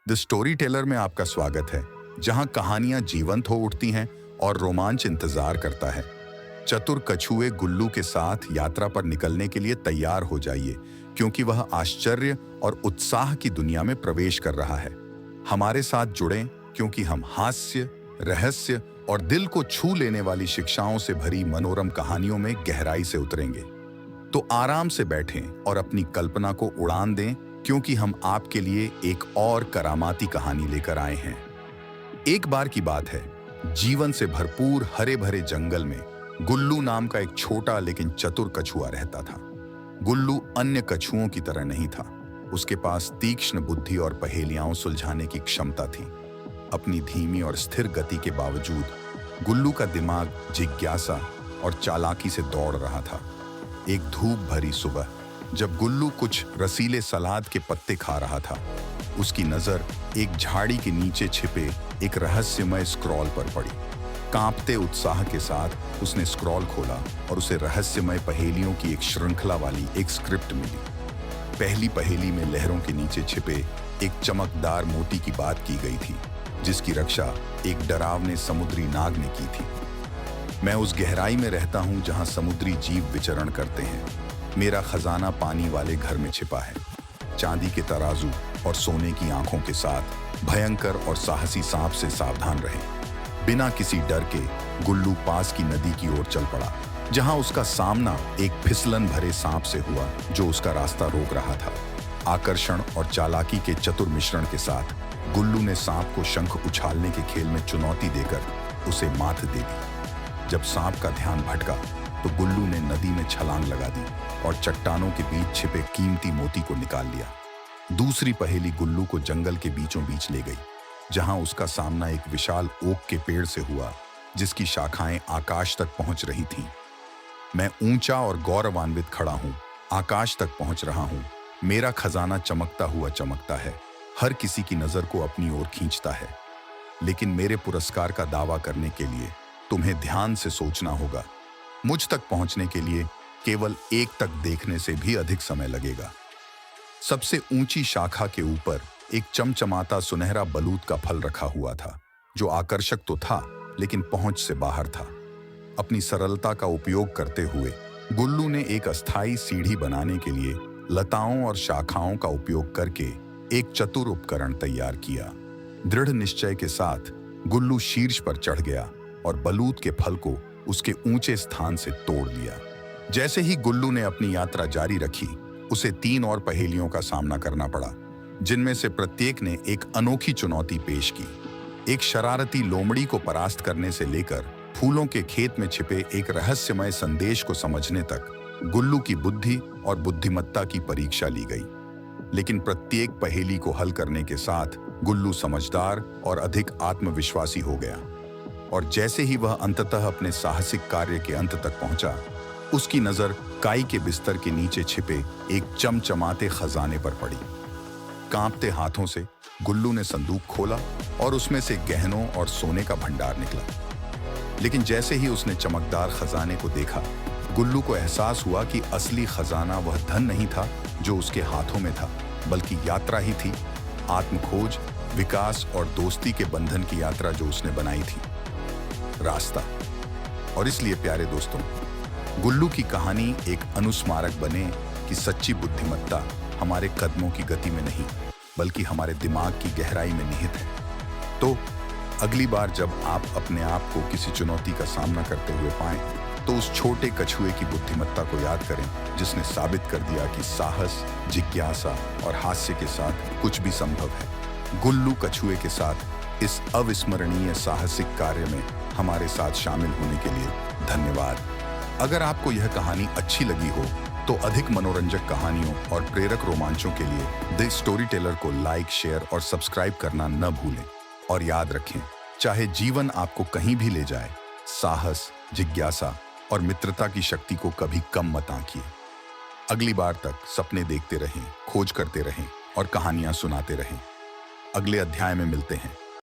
The story teller में आपका स्वागत है, जहां कहानियां जीवंत हो उठती हैं और रोमांच इंतजार करता है। चतुर कछुए गुल्लू के साथ यात्रा पर निकलने के लिए तैयार हो जाइए, क्योंकि वह आश्चर्य और उत्साह की दुनिया में प्रवेश कर रहा है। हमारे साथ जुड़ें, क्योंकि हम हास्य, रहस्य और दिल को छू लेने वाली शिक्षाओं से भरी मनोरम कहानियों में गहराई से उतरेंगे। तो आराम से बैठें और अपनी कल्पना को उड़ान दें, क्योंकि हम आपके लिए एक और करामाती कहानी लेकर आए हैं। एक बार की बात है, जीवन से भरपूर हरे भरे जंगल में गुल्लू नाम का एक छोटा लेकिन चतुर कछुआ रहता था। गुल्लू अन्य कछुओं की तरह नहीं था। उसके पास तीक्ष्ण बुद्धि और पहेलियां सुलझाने की क्षमता थी। अपनी धीमी और स्थिर गति के बावजूद गुल्लू का दिमाग जिज्ञासा और चालाकी से दौड़ रहा था। एक धूप भरी सुबह, जब गुल्लू कुछ रसीले सलाद के पत्ते खा रहा था, उसकी नजर एक झाड़ी के नीचे छिपे एक रहस्यमय स्क्रॉल पर पड़ी। कांपते उत्साह के साथ उसने स्क्रॉल खोला और उसे रहस्यमय पहेलियों की एक श्रृंखला वाली एक स्क्रिप्ट मिली। पहली पहेली में लहरों के नीचे छिपे एक चमकदार मोती की बात की गई थी, जिसकी रक्षा एक डरावने समुद्री नाग ने की थी। मैं उस गहराई में रहता हूं जहां समुद्री जीव विचरण करते हैं। मेरा खजाना पानी वाले घर में छिपा है। चांदी के तराजू और सोने की आंखों के साथ भयंकर और साहसी सांप से सावधान रहें। बिना किसी डर के गुल्लू पास की नदी की ओर चल पड़ा, जहां उसका सामना एक फिसलन भरे सांप से हुआ जो उसका रास्ता रोक रहा था। आकर्षण और चालाकी के चतुर मिश्रण के साथ गुल्लू ने सांप को शंख उछालने के खेल में चुनौती देकर उसे मात दे दी। जब सांप का ध्यान भटका तो गुल्लू ने नदी में छलांग लगा दी और चट्टानों के बीच छिपे कीमती मोती को निकाल लिया। दूसरी पहेली गुल्लू को जंगल के बीचों बीच ले गई, जहां उसका सामना एक विशाल ओक के पेड़ से हुआ, जिसकी शाखाएं आकाश तक पहुंच रही थीं। मैं ऊंचा और गौरवान्वित खड़ा हूं, आकाश तक पहुंच रहा हूं। मेरा खजाना चमकता हुआ चमकता है, हर किसी की नजर को अपनी ओर खींचता है। लेकिन मेरे पुरस्कार का दावा करने के लिए तुम्हें ध्यान से सोचना होगा। मुझ तक पहुंचने के लिए केवल एक तक देखने से भी अधिक समय लगेगा। सबसे ऊंची शाखा के ऊपर एक चमचमाता सुनहरा बलूत का फल रखा हुआ था, जो आकर्षक तो था लेकिन पहुंच से बाहर था। अपनी सरलता का उपयोग करते हुए गुल्लू ने एक अस्थायी सीढ़ी बनाने के लिए लताओं और शाखाओं का उपयोग करके एक चतुर उपकरण तैयार किया। दृढ़ निश्चय के साथ गुल्लू शीर्ष पर चढ़ गया और बलूत के फल को उसके ऊंचे स्थान से तोड़ लिया। जैसे ही गुल्लू ने अपनी यात्रा जारी रखी, उसे 3 और पहेलियों का सामना करना पड़ा, जिनमें से प्रत्येक ने एक अनोखी चुनौती पेश की। एक शरारती लोमड़ी को परास्त करने से लेकर फूलों के खेत में छिपे एक रहस्यमय संदेश को समझने तक गुल्लू की बुद्धि और बुद्धिमत्ता की परीक्षा ली गई। लेकिन प्रत्येक पहेली को हल करने के साथ गुल्लू समझदार और अधिक आत्मविश्वासी हो गया। और जैसे ही वह अंततः अपने साहसिक कार्य के अंत तक पहुंचा, उसकी नजर काई के बिस्तर के नीचे छिपे एक चमचमाते खजाने पर पड़ी। कांपते हाथों से गुल्लू ने संदूक खोला और उसमें से गहनों और सोने का भंडार निकला। लेकिन जैसे ही उसने चमकदार खजाने को देखा, गुल्लू को एहसास हुआ कि असली खजाना वह धन नहीं था जो उसके हाथों में था, बल्कि यात्रा ही थी। आत्मखोज, विकास और दोस्ती के बंधन की यात्रा जो उसने बनाई थी। रास्ता। और इसलिए प्यारे दोस्तों, गुल्लू की कहानी एक अनुस्मारक बने कि सच्ची बुद्धिमत्ता हमारे कदमों की गति में नहीं, बल्कि हमारे दिमाग की गहराई में निहित है। तो अगली बार जब आप अपने आप को किसी चुनौती का सामना करते हुए पाएं, तो उस छोटे कछुए की बुद्धिमत्ता को याद करें, जिसने साबित कर दिया कि साहस, जिज्ञासा और हास्य के साथ कुछ भी संभव है। गुल्लू कछुए के साथ इस अविस्मरणीय साहसिक कार्य में हमारे साथ शामिल होने के लिए धन्यवाद। अगर आपको यह कहानी अच्छी लगी हो, तो अधिक मनोरंजक कहानियों और प्रेरक रोमांचों के लिए द स्टोरी टेलर को लाइक, शेयर और सब्सक्राइब करना न भूलें। और याद रखें, चाहे जीवन आपको कहीं भी ले जाए, साहस, जिज्ञासा और मित्रता की शक्ति को कभी कम मत आंकिए। अगली बार तक सपने देखते रहें, खोज करते रहें और कहानियां सुनाते रहें। अगले अध्याय में मिलते हैं।